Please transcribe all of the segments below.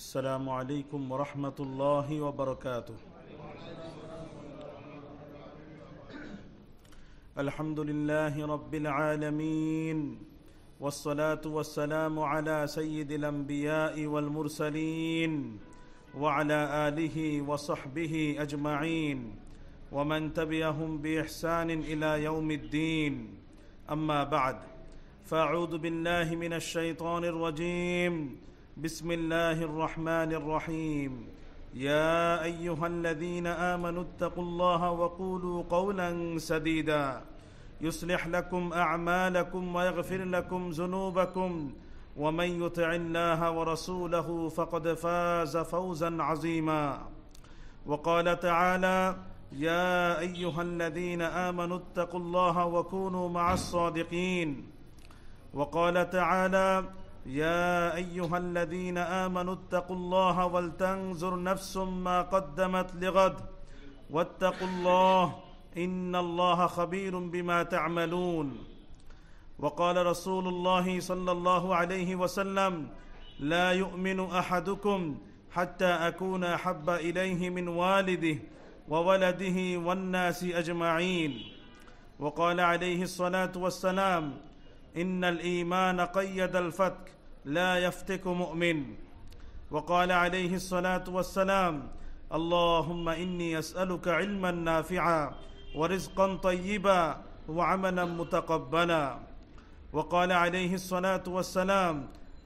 السلام عليكم ورحمة الله وبركاته. الحمد لله رب العالمين، والصلاة والسلام على سيد الأنبياء والمرسلين وعلى آله وصحبه أجمعين ومن تبعهم بإحسان إلى يوم الدين. أما بعد، فأعوذ بالله من الشيطان الرجيم. بسم الله الرحمن الرحيم. يا أيها الذين آمنوا اتقوا الله وقولوا قولا سديدا يصلح لكم أعمالكم ويغفر لكم ذنوبكم ومن يطع الله ورسوله فقد فاز فوزا عظيما. وقال تعالى: يا أيها الذين آمنوا اتقوا الله وكونوا مع الصادقين. وقال تعالى: يا أيها الذين آمنوا اتقوا الله ولتنظر نفس ما قدمت لغد واتقوا الله إن الله خبير بما تعملون. وقال رسول الله صلى الله عليه وسلم: لا يؤمن أحدكم حتى أكون أحب إليه من والده وولده والناس أجمعين. وقال عليه الصلاة والسلام: إن الإيمان قيد الفتك لا يفتك مؤمن. وقال عليه الصلاة والسلام: اللهم إني أسألك علما نافعا ورزقا طيبا وعملا متقبلا. وقال عليه الصلاة والسلام: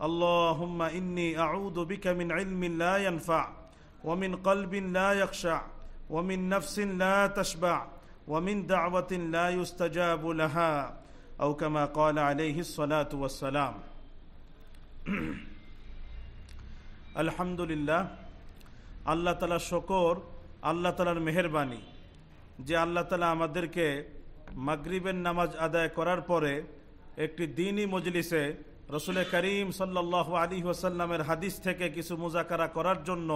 اللهم إني أعوذ بك من علم لا ينفع ومن قلب لا يخشع ومن نفس لا تشبع ومن دعوة لا يستجاب لها أو كما قال عليه الصلاة والسلام. আলহামদুলিল্লাহ, আল্লাহ তাআলা শুকর, আল্লাহ তাআলার মেহেরবানি যে আল্লাহ তাআলা আমাদেরকে মাগরিবের নামাজ আদায় করার পরে একটি দ্বীনি মজলিসে রাসূল করিম সাল্লাল্লাহু আলাইহি ওয়াসাল্লামের হাদিস থেকে কিছু মুযাকারা করার জন্য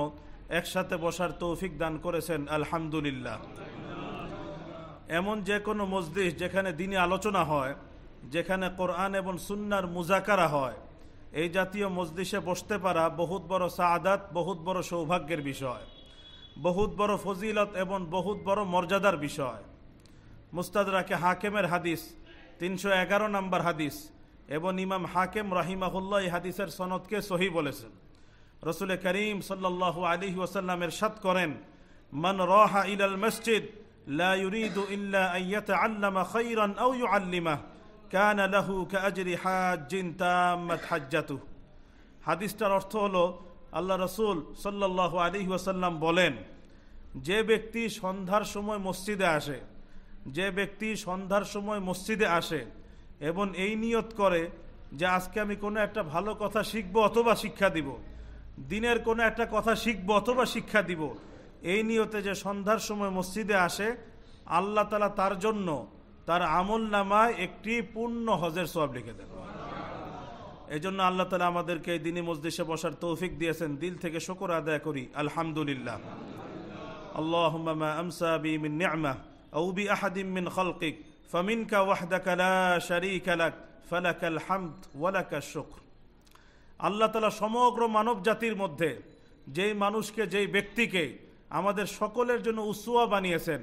একসাথে বসার তৌফিক দান করেছেন। আলহামদুলিল্লাহ। এমন যে কোনো মজলিস যেখানে দ্বীনি আলোচনা হয়, যেখানে কোরআন এবং সুন্নাহর মুযাকারা হয়, এই জাতীয় মজলিসে বসতে পারা বহুত বড় সাআদাত, বহুত বড় সৌভাগ্যের বিষয়, বহুত বড় ফজিলত এবং বহুত বড় মর্যাদার বিষয়। মুস্তাদরাকে হাকিমের হাদিস 311 নম্বর হাদিস, এবং ইমাম হাকিম রাহিমাহুল্লাহ এই হাদিসের সনদকে সহিহ বলেছেন। রাসূল করিম সাল্লাল্লাহু আলাইহি ওয়াসাল্লাম ইরশাদ করেন: মান রাহা ইলাল মসজিদ লা ইউরিদু ইল্লা আন ইয়াতাআল্লামা খায়রান আও ইউআল্লিমাহু কানা লাহু কাআজরি হাজ্জিন তাম্মাত হাজ্জাতুহু। হাদিসটার অর্থ হলো, আল্লাহ রাসূল সাল্লাল্লাহু আলাইহি ওয়াসাল্লাম বলেন, যে ব্যক্তি সন্ধ্যার সময় মসজিদে আসে, যে ব্যক্তি সন্ধ্যার সময় মসজিদে আসে এবং এই নিয়ত করে যে আজকে আমি কোনো একটা ভালো কথা শিখবো অথবা শিক্ষা দিব, দিনের কোনো একটা কথা শিখবো অথবা শিক্ষা দিব, এই নিয়তে যে সন্ধ্যার সময় মসজিদে আসে, আল্লাহ তাআলা তার জন্য তার আমল নামায় একটি পূর্ণ হজের সওয়াব লিখে দেন। এই জন্য আল্লাহ তাআলা আমাদেরকে এই দ্বীনি মজলিসে বসার তৌফিক দিয়েছেন। দিল থেকে শুকর আদায় করি আলহামদুলিল্লাহ। আল্লাহুম্মা মা আমসা বি মিন নি'মাহ আও বি আহাদিন মিন খালকিক ফামিনকা ওয়াহদাকা লা শারীকা লাক ফালাকাল হামদ ওয়া লাকাশ শুকর। আল্লাহ তাআলা সমগ্র মানব জাতির মধ্যে যেই মানুষকে, যেই ব্যক্তিকে আমাদের সকলের জন্য উসওয়া বানিয়েছেন,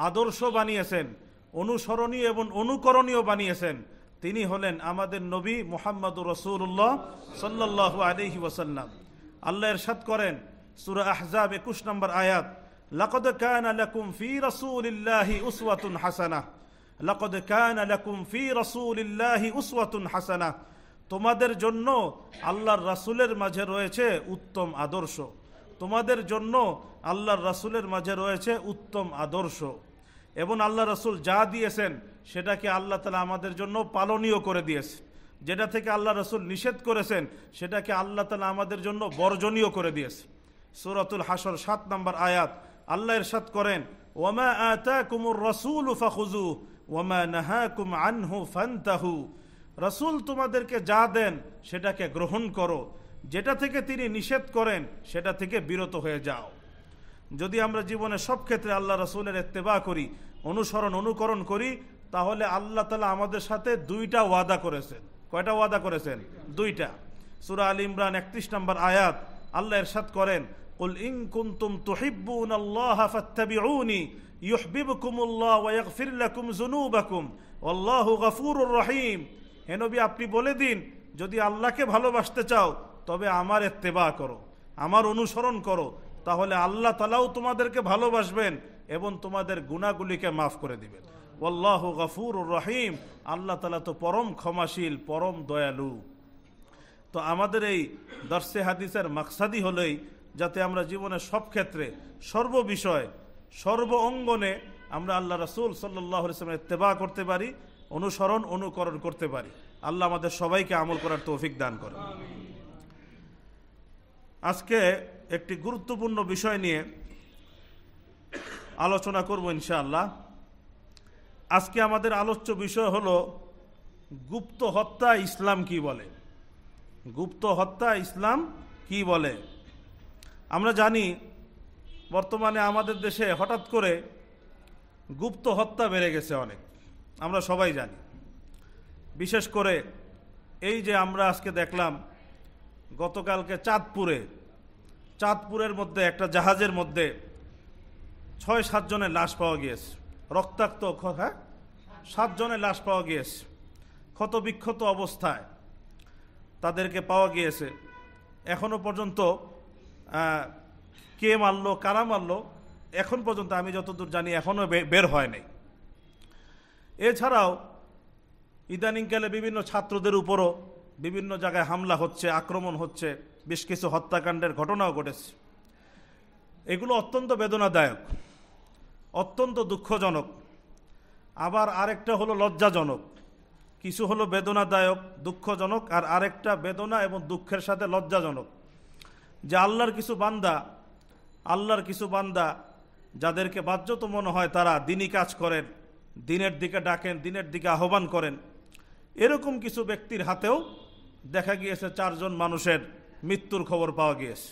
আদর্শ বানিয়েছেন, অনুসরণীয় এবং অনুকরণীয় বানিয়েছেন, তিনি হলেন আমাদের নবী মুহাম্মদুর রাসূলুল্লাহ সাল্লাল্লাহু আলাইহি ওয়াসাল্লাম। আল্লাহ ইরশাদ করেন সূরা আহজাব 21 নম্বর আয়াত: লাকাদ কানা লাকুম ফি রাসূলিল্লাহি উসওয়াতুন হাসানাহ, লাকাদ কানা লাকুম ফি রাসূলিল্লাহি উসওয়াতুন হাসানাহ। তোমাদের জন্য আল্লাহর রাসূলের মাঝে রয়েছে উত্তম আদর্শ, তোমাদের জন্য আল্লাহর রাসূলের মাঝে রয়েছে উত্তম আদর্শ। এবং আল্লাহ রাসূল যা দিয়েছেন সেটাকে আল্লাহ তাআলা আমাদের জন্য পালনীয় করে দিয়েছে, যেটা থেকে আল্লাহ রাসূল নিষেধ করেছেন সেটাকে আল্লাহ তাআলা আমাদের জন্য বর্জনীয় করে দিয়েছে। সূরাতুল হাসর 7 নম্বর আয়াত, আল্লাহ ইরশাদ করেন: ওয়ামা আতাকুমুর রাসূলু ফাখুযুহু ওয়ামা নাহাকুম আনহু ফান্তাহু। রাসূল তোমাদেরকে যা দেন সেটাকে গ্রহণ করো, যেটা থেকে তিনি নিষেধ করেন সেটা থেকে বিরত হয়ে যাও। যদি আমরা জীবনে সব ক্ষেত্রে আল্লাহ রাসূলের ইত্তেবা করি, অনুসরণ অনুকরণ করি, তাহলে আল্লাহ তাআলা আমাদের সাথে দুইটা ওয়াদা করেছেন। কয়টা ওয়াদা করেছেন? দুইটা। সূরা আল ইমরান 31 নম্বর আয়াত, আল্লাহ ইরশাদ করেন, কুল ইন কুনতুম তুহিব্বুনাল্লাহা ফাত্তাবিউনি ইউহিব্বুকুমুল্লাহ ওয়া ইয়াগফির লাকুম যুনুবাকুম ওয়াল্লাহু গফুরুর রহিম। হে নবী, আপনি বলে দিন, যদি আল্লাহকে ভালোবাসতে চাও তবে আমার ইত্তেবা করো, আমার অনুসরণ করো, তাহলে আল্লাহ তাআলাও তোমাদেরকে ভালোবাসবেন এবং তোমাদের গুনাহগুলিকে মাফ করে দিবেন। ওয়াল্লাহু গফুরুর রহিম, আল্লাহ তাআলা তো পরম ক্ষমাশীল, পরম দয়ালু। তো আমাদের এই দর্সে হাদিসের মাকসাদই হলোই যাতে আমরা জীবনের সব ক্ষেত্রে, সর্ববিষয়, সর্ব অঙ্গনে আমরা আল্লাহ রাসূল সাল্লাল্লাহু আলাইহি ওয়াসাল্লামের ইত্তেবা করতে পারি, অনুসরণ অনুকরণ করতে পারি। আল্লাহ আমাদের সবাইকে আমল করার তৌফিক দান করেন। আজকে একটি গুরুত্বপূর্ণ বিষয় নিয়ে আলোচনা করব ইনশাআল্লাহ। আজকে আমাদের আলোচ্য বিষয় হলো গুপ্ত হত্যা ইসলাম কি বলে। গুপ্ত হত্যা ইসলাম কি বলে। আমরা জানি বর্তমানে আমাদের দেশে হঠাৎ করে গুপ্ত হত্যা বেড়ে গেছে অনেক, আমরা সবাই জানি। বিশেষ করে এই যে আমরা আজকে দেখলাম গতকালকে চাঁদপুরের মধ্যে একটা জাহাজের মধ্যে ৬-৭ জনের লাশ পাওয়া গিয়েছে, রক্তাক্ত, 7 জনের লাশ পাওয়া গিয়েছে, ক্ষত বিক্ষত অবস্থায় তাদেরকে পাওয়া গিয়েছে। এখনো পর্যন্ত কে মারলো, কারা মারলো, এখন পর্যন্ত আমি যতদূর জানি এখনো বের হয় নাই। এছাড়াও ইদানিংকালে বিভিন্ন ছাত্রদের উপরও বিভিন্ন জায়গায় হামলা হচ্ছে, আক্রমণ হচ্ছে, বেশ কিছু হত্যাকাণ্ডের ঘটনাও ঘটেছে। এগুলো অত্যন্ত বেদনাদায়ক, অত্যন্ত দুঃখজনক। আবার আরেকটা হলো লজ্জাজনক। কিছু হলো বেদনাদায়ক, দুঃখজনক, আর আরেকটা বেদনা এবং দুঃখের সাথে লজ্জাজনক, যে আল্লাহর কিছু বান্দা যাদেরকে বাহ্যত মনে হয় তারা দিনই কাজ করেন, দিনের দিকে ডাকেন, দিনের দিকে আহ্বান করেন, এরকম কিছু ব্যক্তির হাতেও দেখা গিয়েছে 4 জন মানুষের মৃত্যুর খবর পাওয়া গিয়েছে।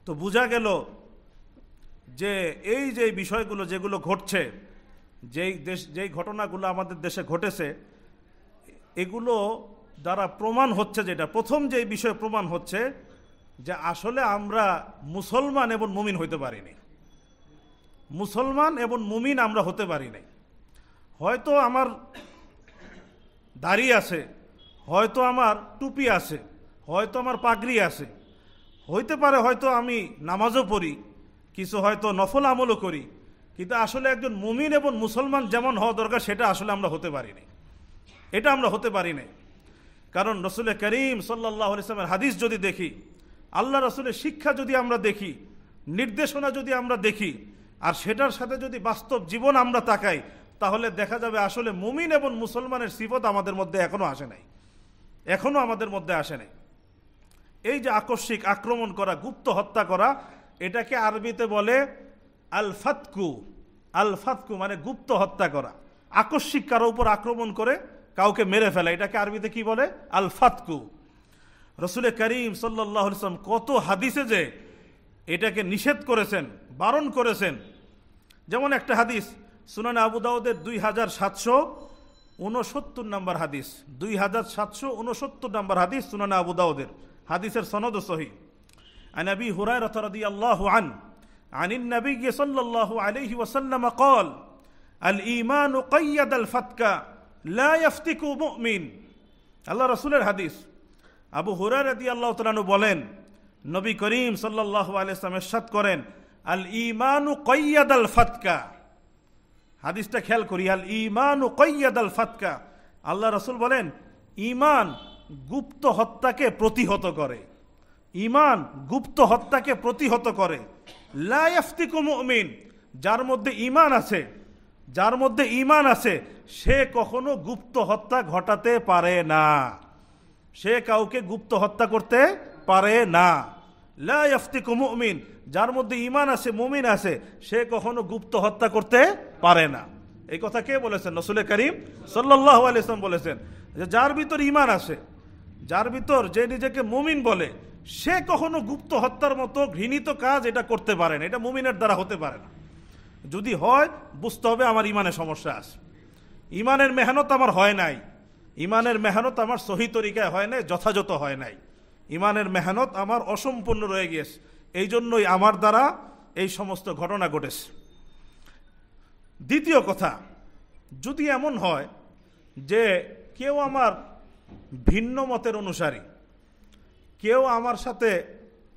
তো বোঝা গেল যে এই যে বিষয়গুলো যেগুলো ঘটছে, যেই ঘটনাগুলো আমাদের দেশে ঘটেছে, এগুলো দ্বারা প্রমাণ হচ্ছে, যেটা প্রথম যে বিষয় প্রমাণ হচ্ছে যে আসলে আমরা মুসলমান এবং মুমিন হইতে পারিনি। মুসলমান এবং মুমিন আমরা হতে পারি নাই। হয়তো আমার দাড়ি আছে, হয়তো আমার টুপি আছে, হয়তো আমার পাগড়ি আছে, হইতে পারে হয়তো আমি নামাজও পড়ি, কিছু হয়তো নফল আমলও করি, কিন্তু আসলে একজন মুমিন এবং মুসলমান যেমন হওয়া দরকার সেটা আসলে আমরা হতে পারি নাই। এটা আমরা হতে পারি নাই। কারণ রাসূল করিম সাল্লাল্লাহু আলাইহি ওয়াসাল্লামের হাদিস যদি দেখি, আল্লাহ রাসূলের শিক্ষা যদি আমরা দেখি, নির্দেশনা যদি আমরা দেখি, আর সেটার সাথে যদি বাস্তব জীবন আমরা তাকাই, তাহলে দেখা যাবে আসলে মুমিন এবং মুসলমানের সিফত আমাদের মধ্যে এখনো আসে নাই, এখনো আমাদের মধ্যে আসে নাই। এই যে আকস্মিক আক্রমণ করা, গুপ্ত হত্যা করা, এটাকে আরবিতে বলে আল ফাতকু। আল ফাতকু মানে গুপ্ত হত্যা করা, আকস্মিক কারো উপর আক্রমণ করে কাউকে মেরে ফেলা, এটাকে আরবিতে কি বলে? আল ফাতকু। রাসূল করিম সাল্লাল্লাহু আলাইহি ওয়াসাল্লাম কত হাদিসে যে এটাকে নিষেধ করেছেন, বারণ করেছেন। যেমন একটা হাদিস সুনানে আবু দাউদের 2769 নম্বর হাদিস, 2769 নম্বর হাদিস সুনানে আবু দাউদের, হাদিসের সনদ সহিহ। আন আবি হুরায়রা রাদিয়াল্লাহু আনহু আনিন নবী সাল্লাল্লাহু আলাইহি ওয়াসাল্লাম قال الঈমান قيد الفتك لا يفتك মুমিন। আল্লাহ রাসূলের হাদিস। আবু হুরায়রা রাদিয়াল্লাহু তাআলা আনহু বলেন, নবী করিম সাল্লাল্লাহু আলাইহি ওয়াসাল্লাম ইরশাদ করেন, আল ঈমানু কাইয়াদাল ফাতকা। হাদিসটা খেয়াল করি, আল ঈমানু কাইয়াদাল ফাতকা। আল্লাহ রাসূল বলেন, ঈমান গুপ্ত হত্যাকে প্রতিহত করে। ঈমান গুপ্ত হত্যাকে প্রতিহত করে। লা ইয়াফতিকু মুমিন, যার মধ্যে ঈমান আছে, যার মধ্যে ঈমান আছে, সে কখনো গুপ্ত হত্যা ঘটাতে পারে না, সে কাউকে গুপ্ত হত্যা করতে পারে না। লা ইয়াফতিকু মুমিন, যার মধ্যে ঈমান আছে, মুমিন আছে, সে কখনো গুপ্ত হত্যা করতে পারে না। এই কথা কে বলেছেন? রাসূল করিম সাল্লাল্লাহু আলাইহি ওয়াসাল্লাম বলেছেন যে যার ভিতর ঈমান আছে, যার ভিতর যে নিজেকে মুমিন বলে, সে কখনো গুপ্ত হত্যার মতো ঘৃণিত কাজ এটা করতে পারে না, এটা মুমিনের দ্বারা হতে পারে না। যদি হয় বুঝতে হবে আমার ঈমানে সমস্যা আছে, ঈমানের মেহনত আমার হয় নাই, ঈমানের মেহনত আমার সহি তরিকায় হয় নাই, যথাযথ হয় নাই। ইমানের মেহনত আমার অসম্পূর্ণ রয়ে গিয়েছে, এই জন্যই আমার দ্বারা এই সমস্ত ঘটনা ঘটেছে। দ্বিতীয় কথা, যদি এমন হয় যে কেউ আমার ভিন্ন মতের অনুসারী, কেউ আমার সাথে,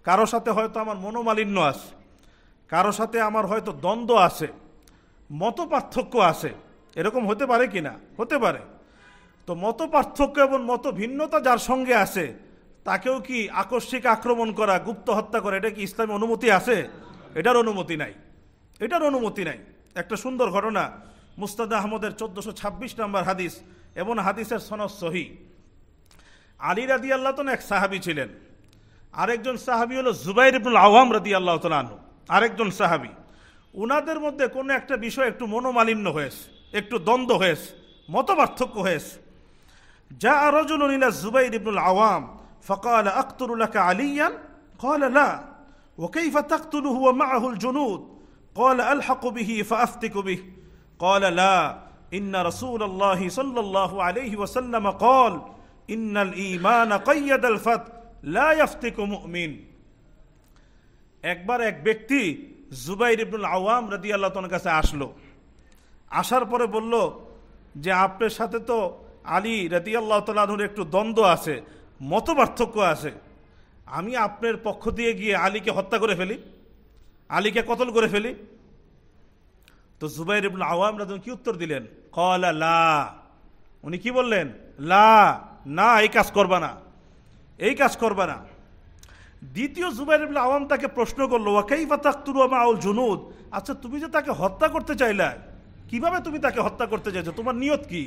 কারো সাথে হয়তো আমার মনোমালিন্য আছে, কারো সাথে আমার হয়তো দ্বন্দ্ব আছে, মত পার্থক্য আছে, এরকম হতে পারে কি না? হতে পারে। তো মত পার্থক্য এবং মত ভিন্নতা যার সঙ্গে আছে তাকেও কি আকস্মিক আক্রমণ করা, গুপ্ত হত্যা করা, এটা কি ইসলামে অনুমতি আছে? এটার অনুমতি নাই, এটার অনুমতি নাই। একটা সুন্দর ঘটনা, মুস্তাদ আহমদের 1426 নম্বর হাদিস এবং হাদিসের সনদ সহি। আলী রাদিয়াল্লাহু তাআলা এক সাহাবী ছিলেন, আরেকজন সাহাবী হলো জুবাইর ইবনুল আওয়াম রাদিয়াল্লাহু তাআলা আনহু, আরেকজন সাহাবী। উনাদের মধ্যে কোনো একটা বিষয় একটু মনোমালিন্য হয়েছে, একটু দ্বন্দ্ব হয়েছে, মত পার্থক্য হয়েছে। جاء رجل إلى الزبير بن العوام فقال أقتل لك عليا قال لا وكيف تقتله ومعه الجنود قال ألحق به فأفتك به قال لا إن رسول الله صلى الله عليه وسلم قال إن الإيمان قيد الفتح لا يفتك مؤمن। একবার এক ব্যক্তি জুবাইর ইবনুল আওয়াম রাদিয়াল্লাহু তাআলার কাছে আসলো, আসার পরে বলল যে আপনার সাথে তো আলী রাদিয়াল্লাহু তাআলা আনহুর একটু দ্বন্দ্ব আছে, মত পার্থক্য আছে, আমি আপনার পক্ষ দিয়ে গিয়ে আলীকে হত্যা করে ফেলি, আলীকে কতল করে ফেলি। তো জুবাইর ইবনুল আওয়াম রাদিয়াল্লাহু কি উত্তর দিলেন? ক্বালা লা, উনি কি বললেন? লা, না, এই কাজ করবা না, এই কাজ করবা না। দ্বিতীয় জুবাইর ইবনুল আওয়াম তাকে প্রশ্ন করলো, ওয়া কাইফা তাকতুলু মাআল জুনুদ, আচ্ছা তুমি যে তাকে হত্যা করতে চাইলা, কিভাবে তুমি তাকে হত্যা করতে চাইছো, তোমার নিয়ত কি?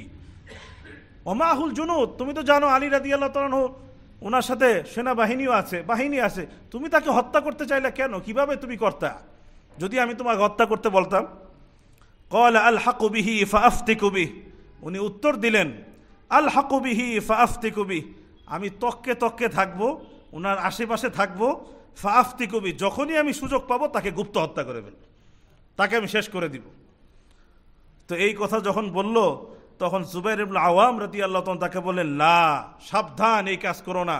ওমাহুল জুনুদ, তুমি তো জানো আলী রাদিয়াল্লাহু তাআলা ওনার সাথে সেনাবাহিনীও আছে, বাহিনী আছে, তুমি তাকে হত্যা করতে চাইলে কেন, কিভাবে তুমি করতা যদি আমি তোমাকে হত্যা করতে বলতাম? ক্বালা আলহাকু বিহি ফাআফতিকু বিহি, উনি উত্তর দিলেন আলহাকু বিহি ফাআফতিকু বিহি, আমি তককে তককে থাকবো, ওনার আশেপাশে থাকবো, ফাআফতিকু বিহি, যখনই আমি সুযোগ পাবো তাকে গুপ্ত হত্যা করে ফেলব, তাকে আমি শেষ করে দিব। তো এই কথা যখন বলল তখন জুবাইর ইবনুল আওয়াম রাদিয়াল্লাহু তাআলা তাকে বললেন, লা, সাবধান, এই কাজ করো না।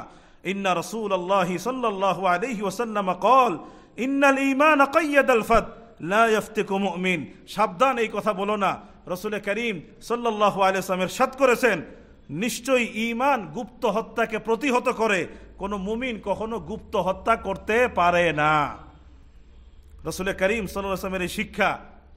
ইন্না রাসূলুল্লাহি সাল্লাল্লাহু আলাইহি ওয়াসাল্লাম قال ইন্নাল ঈমান কাইয়াদাল ফাত লা ইয়াফতিকু মুমিন, সাবধান, এই কথা বলো না। রাসূল করিম সাল্লাল্লাহু আলাইহি ওয়াসাল্লাম ইরশাদ করেছেন, নিশ্চয়ই ঈমান গুপ্ত হত্যাকে প্রতিহত করে, কোনো মুমিন কখনো গুপ্ত হত্যা করতে পারে না। রাসূল করিম সাল্লাল্লাহু আলাইহি ওয়াসাল্লামের এই শিক্ষা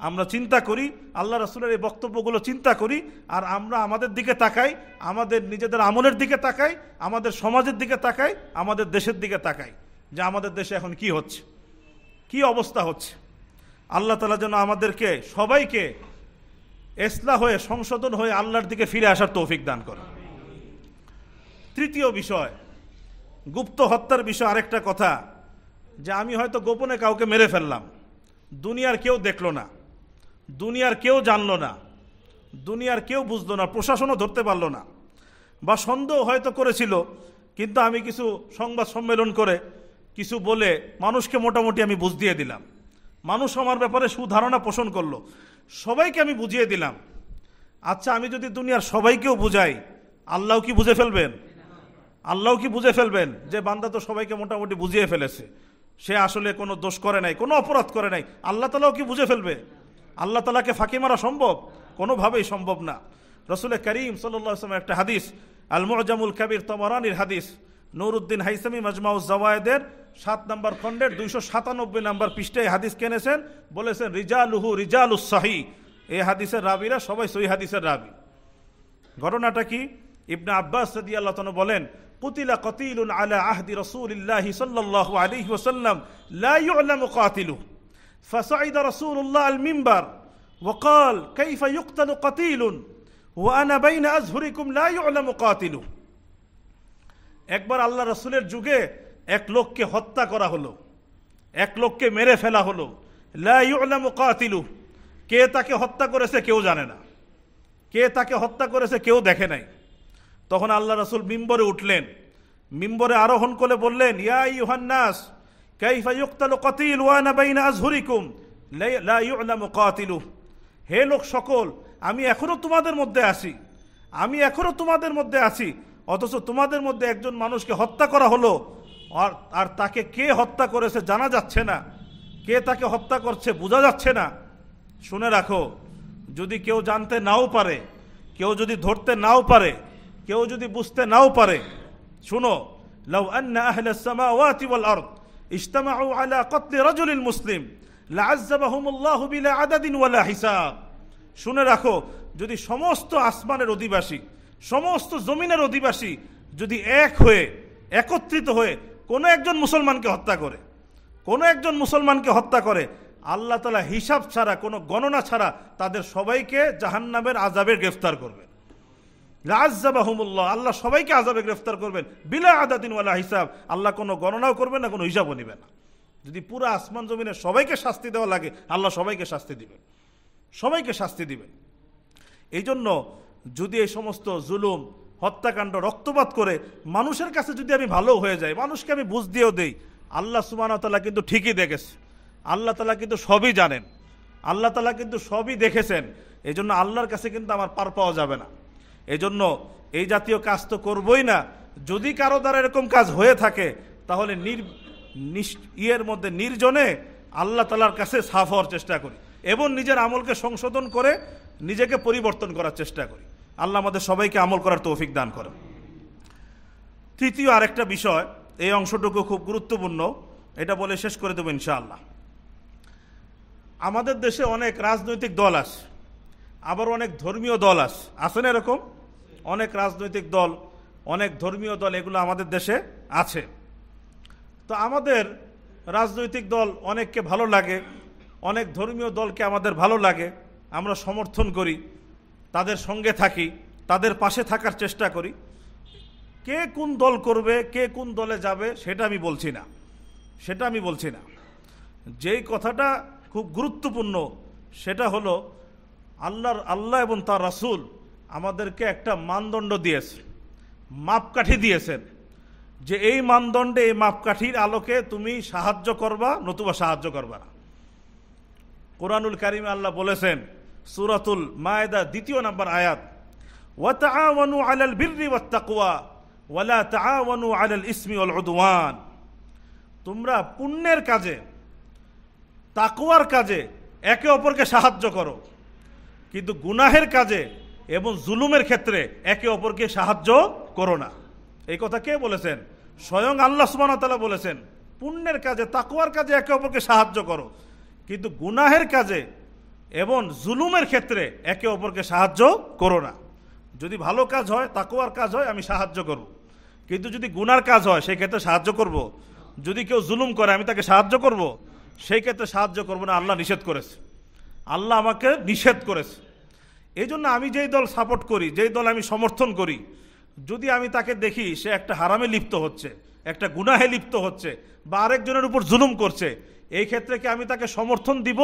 আমরা চিন্তা করি, আল্লাহ রাসূলের এই বক্তব্যগুলো চিন্তা করি, আর আমরা আমাদের দিকে তাকাই, আমাদের নিজেদের আমলের দিকে তাকাই, আমাদের সমাজের দিকে তাকাই, আমাদের দেশের দিকে তাকাই, যে আমাদের দেশে এখন কি হচ্ছে, কি অবস্থা হচ্ছে। আল্লাহ তাআলা যেন আমাদেরকে সবাইকে ইসলাহ হয়ে, সংশোধন হয়ে আল্লাহর দিকে ফিরে আসার তৌফিক দান করে। তৃতীয় বিষয়, গুপ্ত হত্যার বিষয় আরেকটা কথা, যে আমি হয়তো গোপনে কাউকে মেরে ফেললাম, দুনিয়ার কেউ দেখলো না, দুনিয়ার কেউ জানলো না, দুনিয়ার কেউ বুঝলো না, প্রশাসনও ধরতে পারলো না, বা সন্দেহ হয়তো করেছিল, কিন্তু আমি কিছু সংবাদ সম্মেলন করে কিছু বলে মানুষকে মোটামুটি আমি বুঝ দিয়ে দিলাম, মানুষ আমার ব্যাপারে সুধারণা পোষণ করলো, সবাইকে আমি বুঝিয়ে দিলাম। আচ্ছা, আমি যদি দুনিয়ার সবাইকেও বুঝাই, আল্লাহ কি বুঝে ফেলবেন? আল্লাহ কি বুঝে ফেলবেন যে বান্দা তো সবাইকে মোটামুটি বুঝিয়ে ফেলেছে, সে আসলে কোনো দোষ করে নাই, কোনো অপরাধ করে নাই, আল্লাহ তাআলাও কি বুঝে ফেলবে? আল্লাহ তাআলাকে ফাঁকি মারা সম্ভব? কোনোভাবেই সম্ভব না। রাসূল করিম সাল্লাল্লাহু আলাইহি ওয়াসাল্লাম একটা হাদিস, আল মুআজামুল কাবীর তাবারানির হাদিস, নুরউদ্দিন হাইসামি মাজমাউজ জাওয়ায়েদের 7 নম্বর খণ্ডের 297 নম্বর পৃষ্ঠায় হাদিস কেনেছেন, বলেছেন রিজালুহু রিজালুস সহিহ, এই হাদিসের রাবীরা সবাই সহিহ হাদিসের রাবী। ঘটনাটা কি? ইবনে আব্বাস রাদিয়াল্লাহু তাআলা বলেন, কুতিলা কাতিলুন আলা আহদি রাসূলিল্লাহি সাল্লাল্লাহু আলাইহি ওয়াসাল্লাম লা ইউলামু কাতিলুহু ফাসাইদা রাসূলুল্লাহ আল মিম্বার ওয়া ক্বাল কাইফা ইউকতালু কাতিলুন ওয়া আনা বাইনা আযহুরিকুম লা ইউলামু কাতিলুহু। একবার আল্লাহ রাসূলের যুগে এক লোককে হত্যা করা হলো, এক লোককে মেরে ফেলা হলো, লা ইউলামু কাতিলুহু, কে তাকে হত্যা করেছে কেউ জানে না, কে তাকে হত্যা করেছে কেউ দেখে নাই। তখন আল্লাহ রাসূল মিম্বরে উঠলেন, মিম্বরে আরোহণ করে বললেন, ইয়া আইয়ুহান নাস কাইফা ইউকতালু কাতিল ওয়া আনা বাইনা আযহুরিকুম লা ইউলামু কাতিলুহু, হে লোক সকল, আমি এখনো তোমাদের মধ্যে আছি, আমি এখনো তোমাদের মধ্যে আছি, অথচ তোমাদের মধ্যে একজন মানুষকে হত্যা করা হলো, আর তাকে কে হত্যা করেছে জানা যাচ্ছে না, কে তাকে হত্যা করছে বোঝা যাচ্ছে না। শুনে রাখো, যদি কেউ জানতে নাও পারে, কেউ যদি ধরতে নাও পারে, কেউ যদি বুঝতে নাও পারে, শুনো, লাউ আন্না আহলাস সামাওয়াতি ওয়াল আরদ ইজতামাউ আলা কতলি রাজুলিন মুসলিম লাআযাবাহুমুল্লাহু বিলা আদাদিন ওয়ালা হিসাব। শুনে রাখো, যদি সমস্ত আসমানের অধিবাসী, সমস্ত জমিনের অধিবাসী যদি এক হয়ে, একত্রিত হয়ে কোনো একজন মুসলমানকে হত্যা করে, কোনো একজন মুসলমানকে হত্যা করে, আল্লাহ তাআলা হিসাব ছাড়া, কোনো গণনা ছাড়া তাদের সবাইকে জাহান্নামের আযাবে গ্রেফতার করবেন। লাআযাবাহুমুল্লাহ, আল্লাহ সবাইকে আযাবে গ্রেফতার করবেন, বিলা আদাদিন ওয়ালা হিসাব, আল্লাহ কোনো গণনাও করবেন না, কোনো হিসাবও নেবেন না। যদি পুরো আসমান জমিনের সবাইকে শাস্তি দেওয়া লাগে, আল্লাহ সবাইকে শাস্তি দিবেন, সবাইকে শাস্তি দিবেন। এই জন্য যদি এই সমস্ত জুলুম, হত্যাকাণ্ড, রক্তপাত করে মানুষের কাছে যদি আমি ভালো হয়ে যাই, মানুষকে আমি বুঝ দিয়েও দেই, আল্লাহ সুবহানাহু ওয়া তাআলা কিন্তু ঠিকই দেখেছে, আল্লাহ তাআলা কিন্তু সবই জানেন, আল্লাহ তাআলা কিন্তু সবই দেখেছেন। এই জন্য আল্লাহর কাছে কিন্তু আমার পার পাওয়া যাবে না। এই জন্য এই জাতীয় কাজ তো করবই না। যদি কারো দ্বারা এরকম কাজ হয়ে থাকে, তাহলে ইয়ের মধ্যে নির্জনে আল্লাহ তাআলার কাছে সাফ হওয়ার চেষ্টা করি এবং নিজের আমলকে সংশোধন করে নিজেকে পরিবর্তন করার চেষ্টা করি। আল্লাহ আমাদের সবাইকে আমল করার তৌফিক দান করেন। তৃতীয় আরেকটা বিষয়, এই অংশটুকু খুব গুরুত্বপূর্ণ, এটা বলে শেষ করে দেবো ইনশাআল্লাহ। আমাদের দেশে অনেক রাজনৈতিক দল আছে, আবার অনেক ধর্মীয় দল আছে না? এরকম অনেক রাজনৈতিক দল, অনেক ধর্মীয় দল, এগুলো আমাদের দেশে আছে। তো আমাদের রাজনৈতিক দল অনেককে ভালো লাগে, অনেক ধর্মীয় দলকে আমাদের ভালো লাগে, আমরা সমর্থন করি, তাদের সঙ্গে থাকি, তাদের পাশে থাকার চেষ্টা করি। কে কোন দল করবে, কে কোন দলে যাবে, সেটা আমি বলছি না, সেটা আমি বলছি না। যেই কথাটা খুব গুরুত্বপূর্ণ সেটা হলো আল্লাহ এবং তার রাসূল আমাদেরকে একটা মানদণ্ড দিয়েছে, মাপকাঠি দিয়েছেন, যে এই মানদণ্ডে, এই মাপকাঠির আলোকে তুমি সাহায্য করবা, নতুবা সাহায্য করবা না। কোরআনুল কারিমে আল্লাহ বলেছেন, সূরাতুল মায়েদা 2 নম্বর আয়াত, ওয়া তাআওয়ানু আলাল বিররি ওয়াত তাকওয়া ওয়া লা তাআওয়ানু আলাল ইসমি ওয়াল উদওয়ান। তোমরা পুণ্যের কাজে, তাকওয়ার কাজে একে অপরকে সাহায্য করো, কিন্তু গুনাহের কাজে এবং জুলুমের ক্ষেত্রে একে অপরকে সাহায্য করো না। এই কথা কে বলেছেন? স্বয়ং আল্লাহ সুবহানাহু ওয়া তাআলা বলেছেন, পুণ্যের কাজে, তাকওয়ার কাজে একে অপরকে সাহায্য করো, কিন্তু গুনাহের কাজে এবং জুলুমের ক্ষেত্রে একে অপরকে সাহায্য করো না। যদি ভালো কাজ হয়, তাকওয়ার কাজ হয়, আমি সাহায্য করব, কিন্তু যদি গুনার কাজ হয় সেই ক্ষেত্রে সাহায্য করব। যদি কেউ জুলুম করে আমি তাকে সাহায্য করব, সেই ক্ষেত্রে সাহায্য করব না। আল্লাহ নিষেধ করেছে, আল্লাহ আমাকে নিষেধ করেছে। এই জন্য আমি যেই দল সাপোর্ট করি, যেই দল আমি সমর্থন করি, যদি আমি তাকে দেখি সে একটা হারামে লিপ্ত হচ্ছে, একটা গুনাহে লিপ্ত হচ্ছে, বা আরেকজনের উপর জুলুম করছে, এই ক্ষেত্রে কি আমি তাকে সমর্থন দিব,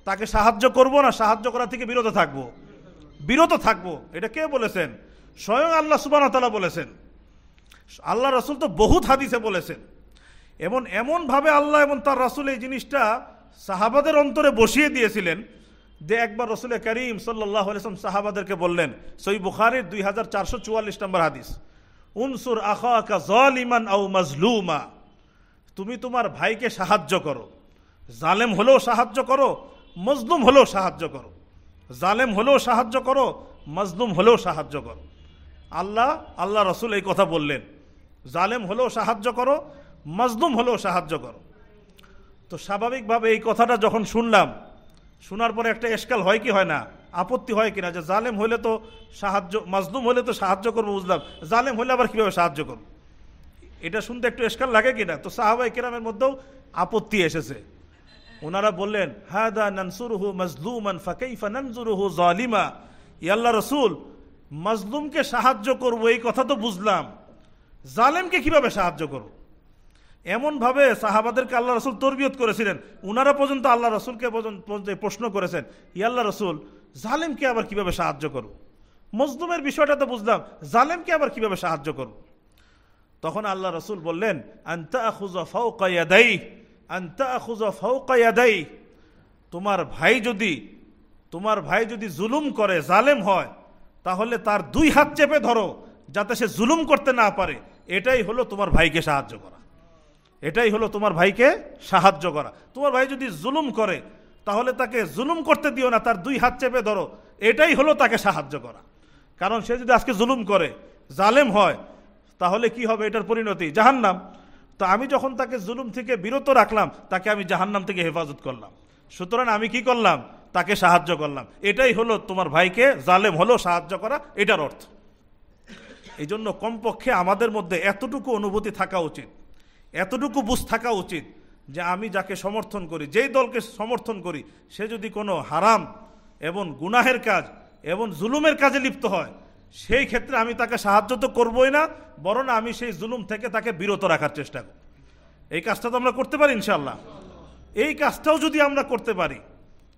তাকে সাহায্য করব না সাহায্য করা থেকে বিরত থাকবো? বিরত থাকবো। এটা কে বলেছেন? স্বয়ং আল্লাহ সুবহানাহু ওয়া তাআলা বলেছেন, আল্লাহ রাসূল তো বহুত হাদিসে বলেছেন। এবং এমনভাবে আল্লাহ এবং তার রাসূল এই জিনিসটা সাহাবাদের অন্তরে বসিয়ে দিয়েছিলেন যে একবার রাসূল করিম সাল্লাল্লাহু আলাইহি ওয়াসাল্লাম সাহাবাদেরকে বললেন, সহিহ বুখারীর 2444 নম্বর হাদিস, উনসুর আখাকা যালিমান আও মাজলুমা, তুমি তোমার ভাইকে সাহায্য করো, জালেম হলেও সাহায্য করো, মজলুম হলেও সাহায্য করো, জালেম হলেও সাহায্য করো, মজলুম হলেও সাহায্য করো। আল্লাহ রাসূল এই কথা বললেন, জালেম হলেও সাহায্য করো, মজলুম হলেও সাহায্য করো। তো স্বাভাবিকভাবে এই কথাটা যখন শুনলাম, শোনার পরে একটা এশকাল হয় কি হয় না, আপত্তি হয় কিনা, যে জালেম হলে তো সাহায্য, মজলুম হলে তো সাহায্য করবো বুঝলাম, জালেম হলে আবার কিভাবে সাহায্য করবো, এটা শুনতে একটু এশকাল লাগে কিনা। তো সাহাবায়ে কেরামের মধ্যেও আপত্তি এসেছে। ওনারা বললেন, হাদা নানসুরুহু মাজলুমান ফাকাইফা নানজুরুহু জালিমা। ইয়া আল্লাহর রাসূল, মাজলুমকে সাহায্য করব এই কথা তো বুঝলাম, জালেমকে কিভাবে সাহায্য করব? এমনভাবে সাহাবাদেরকে আল্লাহ রাসূল তরবিয়ত করেছিলেন, উনারা পর্যন্ত আল্লাহ রাসূলকে প্রশ্ন করেছেন, ইয়া আল্লাহর রাসূল, জালেমকে আবার কিভাবে সাহায্য করব? মজলুমের বিষয়টা তো বুঝলাম, জালেমকে আবার কিভাবে সাহায্য করব? তখন আল্লাহ রাসূল বললেন, আনতা আখুযা ফাওকা ইয়াদাই, আনতা আখুযা ফাওকা ইয়াদাই, তোমার ভাই যদি জুলুম করে, জালেম হয়, তাহলে তার 2 হাত চেপে ধরো, যাতে সে জুলুম করতে না পারে। এটাই হলো তোমার ভাইকে সাহায্য করা। এটাই হলো তোমার ভাইকে সাহায্য করা। তোমার ভাই যদি জুলুম করে তাহলে তাকে জুলুম করতে দিও না, তার দুই হাত চেপে ধরো, এটাই হলো তাকে সাহায্য করা। কারণ সে যদি আজকে জুলুম করে, জালেম হয়, তাহলে কি হবে? এটার পরিণতি জাহান্নাম। তো আমি যখন তাকে জুলুম থেকে বিরত রাখলাম, তাকে আমি জাহান্নাম থেকে হেফাজত করলাম। সুতরাং আমি কি করলাম? তাকে সাহায্য করলাম। এটাই হলো তোমার ভাইকে জালেম হলো সাহায্য করা, এটার অর্থ। এই জন্য কমপক্ষে আমাদের মধ্যে এতটুকু অনুভূতি থাকা উচিত, এতটুকু বুঝ থাকা উচিত যে আমি যাকে সমর্থন করি, যেই দলকে সমর্থন করি, সে যদি কোনো হারাম এবং গুনাহের কাজ এবং জুলুমের কাজে লিপ্ত হয়, সেই ক্ষেত্রে আমি তাকে সাহায্য তো করবই না, বরং আমি সেই জুলুম থেকে তাকে বিরত রাখার চেষ্টা করব। এই কাজটা তো আমরা করতে পারি ইনশাআল্লাহ। এই কাজটাও যদি আমরা করতে পারি,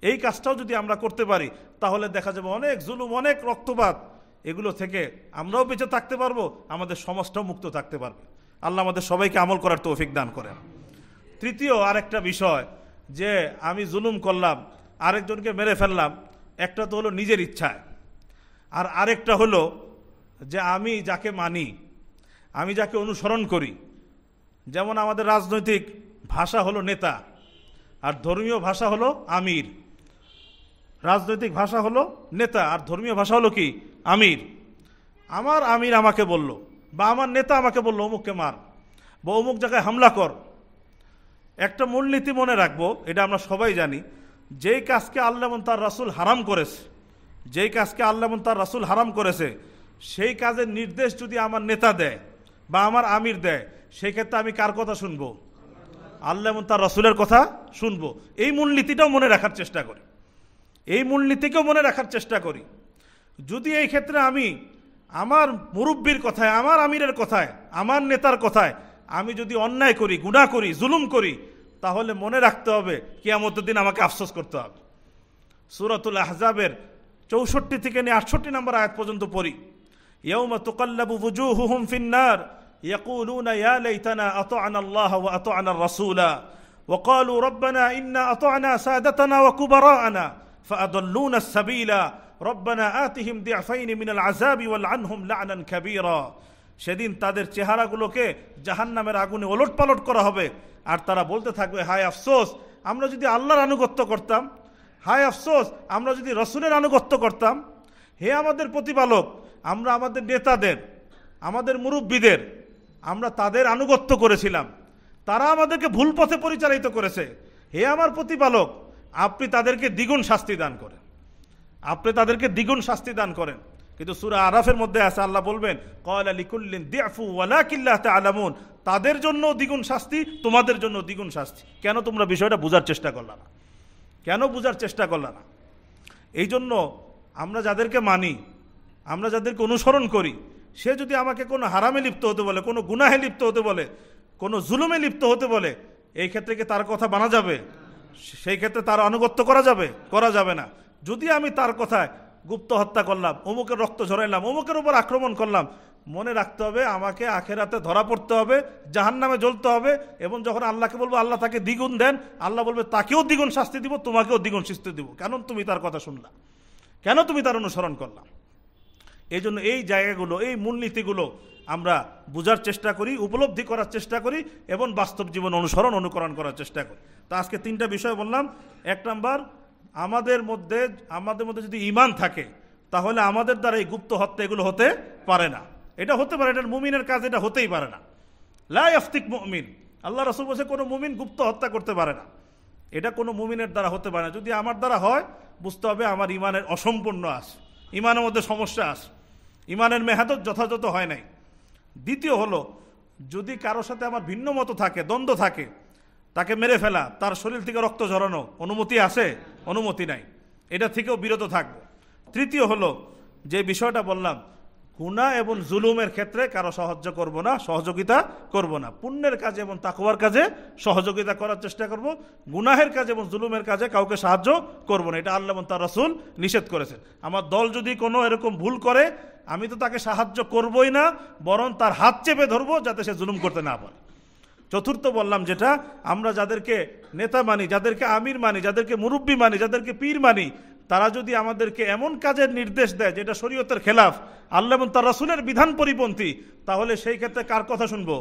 এই কাজটাও যদি আমরা করতে পারি, তাহলে দেখা যাবে অনেক জুলুম, অনেক রক্তপাত, এগুলো থেকে আমরাও বেঁচে থাকতে পারবো, আমাদের সমাজটাও মুক্ত থাকতে পারবে। আল্লাহ আমাদের সবাইকে আমল করার তৌফিক দান করেন। তৃতীয় আরেকটা বিষয়, যে আমি জুলুম করলাম, আরেকজনকে মেরে ফেললাম, একটা তো হলো নিজের ইচ্ছায়, আর আরেকটা হলো যে আমি যাকে মানি, আমি যাকে অনুসরণ করি। যেমন আমাদের রাজনৈতিক ভাষা হলো নেতা, আর ধর্মীয় ভাষা হলো আমির। রাজনৈতিক ভাষা হলো নেতা, আর ধর্মীয় ভাষা হলো কি? আমির। আমার আমির আমাকে বলল, বা আমার নেতা আমাকে বলল অমুককে মার, বা অমুক জায়গায় হামলা কর। একটা মূলনীতি মনে রাখবো, এটা আমরা সবাই জানি, যেই কাজকে আল্লাহ এবং তার রাসূল হারাম করেছে, যেই কাজকে আল্লাহ এবং তার রাসূল হারাম করেছে, সেই কাজের নির্দেশ যদি আমার নেতা দেয় বা আমার আমির দেয়, সেই ক্ষেত্রে আমি কার কথা শুনবো? আল্লাহ এবং তার রাসূলের কথা শুনবো। এই মূলনীতিটাও মনে রাখার চেষ্টা করি, এই মূলনীতিকেও মনে রাখার চেষ্টা করি। যদি এই ক্ষেত্রে আমি আমার মুরব্বির কথায়, আমার আমিরের কথায়, আমার নেতার কথায় আমি যদি অন্যায় করি, গুনাহ করি, জুলুম করি, তাহলে মনে রাখতে হবে কিয়ামতের দিন আমাকে আফসোস করতে হবে। সূরাতুল আহজাবের 64 থেকে 68 নম্বর আয়াত পর্যন্ত পড়ি। ইয়াউমা তুকাল্লাবু ওয়ুজুহুহুম ফিন-নার ইয়াকুলুনা ইয়া লাইতানা আতা'না আল্লাহ ওয়া আতা'না আর-রাসূলা ওয়া ক্বালু রাব্বানা ইন্না আতা'না সাদাতানা ওয়া কুবারা'না ফাআদাল্লুনা আস-সাবিলা রব্বানা আতিহিম দি'ফাইনি মিনাল আযাবি ওয়ালআনহুম লা'নান কাবীরা। সেদিন তাদের চেহারাগুলোকে জাহান্নামের আগুনে ওলটপালট করা হবে, আর তারা বলতে থাকবে, হায় আফসোস, আমরা যদি আল্লাহর আনুগত্য করতাম, হায় আফসোস, আমরা যদি রসুলের আনুগত্য করতাম। হে আমাদের প্রতিপালক, আমরা আমাদের নেতাদের, আমাদের মুরব্বীদের, আমরা তাদের আনুগত্য করেছিলাম, তারা আমাদেরকে ভুল পথে পরিচালিত করেছে। হে আমার প্রতিপালক, আপনি তাদেরকে দ্বিগুণ শাস্তি দান করেন, আপনি তাদেরকে দ্বিগুণ শাস্তি দান করেন। কিন্তু সূরা আরাফের মধ্যে আছে, আল্লাহ বলবেন, ক্বালা লিকুল্লিন দি'ফু ওয়ালাকিন লা তা'লামুন, তাদের জন্য দ্বিগুণ শাস্তি, তোমাদের জন্য দ্বিগুণ শাস্তি। কেন তোমরা বিষয়টা বোঝার চেষ্টা করলা না? কেন বোঝার চেষ্টা করলা না? এই জন্য আমরা যাদেরকে মানি, আমরা যাদেরকে অনুসরণ করি, সে যদি আমাকে কোনো হারামে লিপ্ত হতে বলে, কোনো গুনাহে লিপ্ত হতে বলে, কোনো জুলুমে লিপ্ত হতে বলে, এই ক্ষেত্রে কি তার কথা মানা যাবে? সেই ক্ষেত্রে তার আনুগত্য করা যাবে? করা যাবে না। যদি আমি তার কথায় গুপ্ত হত্যা করলাম, অমুকের রক্ত ঝরাইলাম, অমুকের উপর আক্রমণ করলাম, মনে রাখতে হবে আমাকে আখেরাতে ধরা পড়তে হবে, জাহান্নামে জ্বলতে হবে। এবং যখন আল্লাহকে বলবো, আল্লাহ তাকে দ্বিগুণ দেন, আল্লাহ বলবে তাকেও দ্বিগুণ শাস্তি দিব, তোমাকেও দ্বিগুণ শাস্তি দিব। কেন তুমি তার কথা শুনলা? কেন তুমি তার অনুসরণ করলাম? এই জন্য এই জায়গাগুলো, এই মূলনীতিগুলো আমরা বোঝার চেষ্টা করি, উপলব্ধি করার চেষ্টা করি, এবং বাস্তব জীবন অনুকরণ করার চেষ্টা করি। তো আজকে 3টা বিষয় বললাম। 1 নাম্বার, আমাদের মধ্যে যদি ঈমান থাকে, তাহলে আমাদের দ্বারা এই গুপ্ত হত্যা এগুলো হতে পারে না। এটা হতে পারে, এটা মুমিনের কাজ, এটা হতেই পারে না। লা ইয়াফতিক মুমিন, আল্লাহ রাসূল বলেছে কোনো মুমিন গুপ্ত হত্যা করতে পারে না। এটা কোনো মুমিনের দ্বারা হতে পারে না। যদি আমার দ্বারা হয়, বুঝতে হবে আমার ঈমানের অসম্পূর্ণ আছে, ঈমানের মধ্যে সমস্যা আছে, ঈমানের মেহাদত যথাযথ হয় নাই। দ্বিতীয় হলো, যদি কারোর সাথে আমার ভিন্ন মত থাকে, দ্বন্দ্ব থাকে, তাকে মেরে ফেলা, তার শরীর থেকে রক্ত ঝরানো, অনুমতি আছে? অনুমতি নাই, এটা থেকেও বিরত থাকবো। তৃতীয় হলো, যে বিষয়টা বললাম, গুনাহ এবং জুলুমের ক্ষেত্রে কারো সাহায্য করব না, সহযোগিতা করব না। পুণ্যের কাজে এবং তাকওয়ার কাজে সহযোগিতা করার চেষ্টা করব, গুনাহের কাজে এবং জুলুমের কাজে কাউকে সাহায্য করব না। এটা আল্লাহ এবং তার রাসূল নিষেধ করেছেন। আমার দল যদি কোনো এরকম ভুল করে, আমি তো তাকে সাহায্য করবই না, বরং তার হাত চেপে ধরবো যাতে সে জুলুম করতে না পারে। চতুর্থ বললাম, যেটা আমরা যাদেরকে নেতা মানি, যাদেরকে আমির মানি, যাদেরকে মুরব্বী মানি, যাদেরকে পীর মানি, তারা যদি আমাদেরকে এমন কাজের নির্দেশ দেয় যেটা শরীয়তের খেলাফ, আল্লাহ এবং তার রাসূলের বিধান পরিপন্থী, তাহলে সেই ক্ষেত্রে কার কথা শুনবো?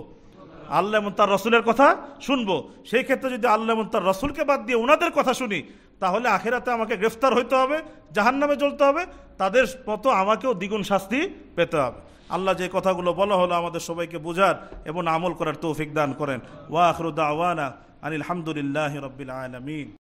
আল্লাহ এবং তার রসুলের কথা শুনবো। সেই ক্ষেত্রে যদি আল্লাহ এবং তার রসুলকে বাদ দিয়ে ওনাদের কথা শুনি, তাহলে আখিরাতে আমাকে গ্রেফতার হইতে হবে, জাহান্নামে জ্বলতে হবে, তাদের মতো আমাকেও দ্বিগুণ শাস্তি পেতে হবে। আল্লাহ যে কথাগুলো বলা হলো আমাদের সবাইকে বোঝার এবং আমল করার তৌফিক দান করেন। ওয়া আখিরু দাওয়ানা আনিল হামদুলিল্লাহি রাব্বিল আলামিন।